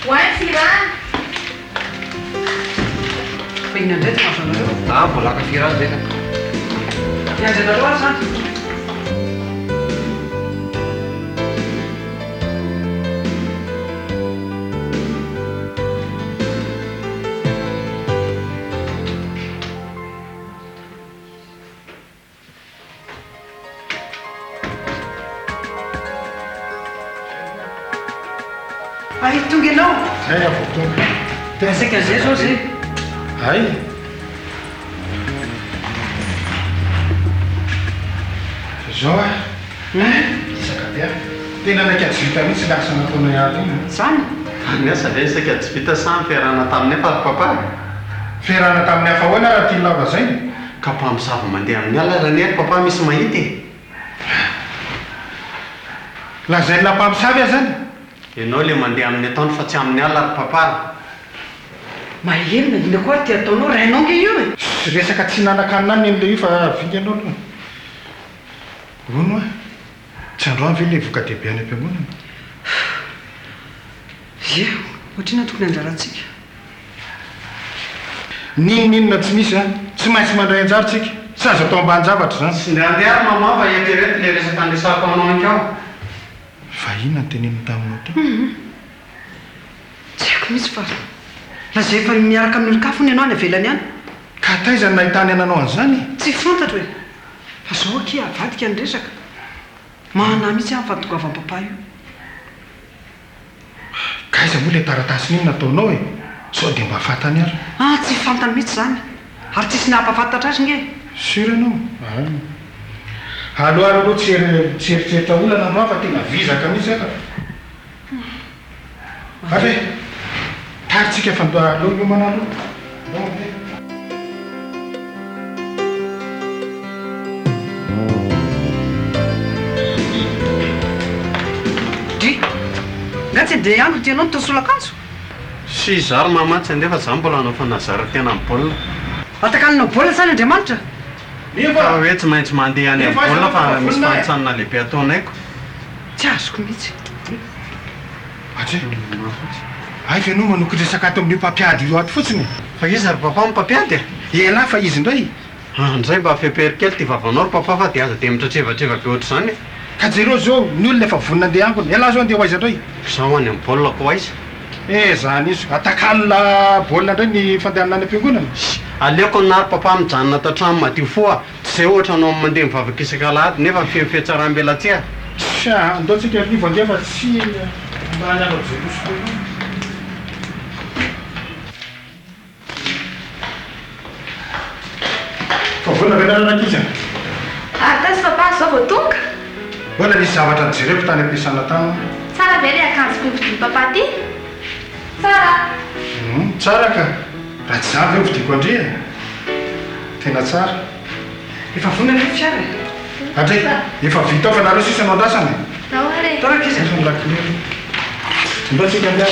Ouais, Firan. Inona indray tsy mahazanareo? Mbola ka Firan zay ka. Mianjana loatra zany. Ay, tonga ianao. Ay, avy tonga. Asika an'izay zao zay. Ay. Zao a. Isaka dia. Tena naika tsy vita mihitsy lasa nataona ihany iny. Zany? Miasa ve isaka tsy vita samy fiarahana tamin'ny efa papa? Fiarahana tamin'ny hafa ahoana raha tia lava zay? Ka mpamosavy mandeha amin'ny alalany ery papa misy mahity. Lazay lampamosavy aho zany. Ianao le mandeha amin'ny ataony fa tsy amin'ny ala ry papa. Mahelina ina koa ty ataonao rainao nge io e. Resaka tsy nanan-kanina an'le io fa vinganao aloha. Rono a. Tsy androany ve le voka dehibe any am-piangonana? Io, ohatrina tokony anjarantsika. Ninona tsy misy a? Tsy maintsy mandray anjarantsika. Tsy azo atao ambany-javatra zany. Sy ndeha andeha mama fa eritrereto le resaka andresako anao ankao. Fa inona no teneniny taminao teo? Tsy haiko mihitsy fa lazay efa miaraka amin'ny olon-kafony ianao any avelany any. Ka taizany nahitany ananao an'izany? Tsy fantatra hoe. Fa zao aky avadika ny resaka. Mahana mihitsy amin'ny fantogavam-papa io. Ka iza moa le taratasy n'ino nataonao e? Sao dia mba fantany ary. Tsy fantany mihitsy zany. Ary tsisy nampafantatra azy nge. Sura ianao? Aloha tsy eritreritra olana anao fa tena vizaka mihitsy aka. Ave, taritsika fa aloha miomana aloha. Dry, nga tsy andeha andro tianao ny tosolakanjo? Sy zary mama tsy andeha fa za mbola hanao fanazara tena amin'ny baolina. Atakanina baolina zany Andriamanitra? Fa hoe tsy maintsy mandeha any amin'ny baolina fa misy fanotsanana lehibe ataonaiko. Tsy azoko mihitsy. Atre, ay fe anao manoko resaka ato amin'ny mpampiady io ato fotsiny. Fa iza ry papa mipampiady e? Ela fa izy indray. Andray mba fepery kely ty vavanao ry papa fa dia aza dia mitretrevatra be ohatr' izany. Ka jereo zao ny olona efa vonina andeha angony. Ela zao andeha ho aiza indray? Zaho any amin'ny baolina ko aiza. Zany izy. Atakanina baolina indray ny fandehanana any am-piangonana. Aleoko nary papa mijanona tantrano madio foa tsy izay ohatra anao mandeha mivavaka isan-kalahady nefa fihetsarambelatsiha. Sa andaotsika rivo andeha fa tsy mba haniava Jerosolema. Fa voana velarana ankizy a? Tasy papa zao vao tonga. Voana nisy zavatra nijereko tany am-piasana tany. Tsara ve le akanjo vidian'ny papa ty? Tsara. Tsara ka. Raha tsy zavy eo vidiko andre. Tena tsara. Efa vonana ny fiara e. Andre, efa vita ao fa nareo sisa anao andrasana. Nahoa re. Tara kizy. Mbola kilelo. Mbola tsika andeha.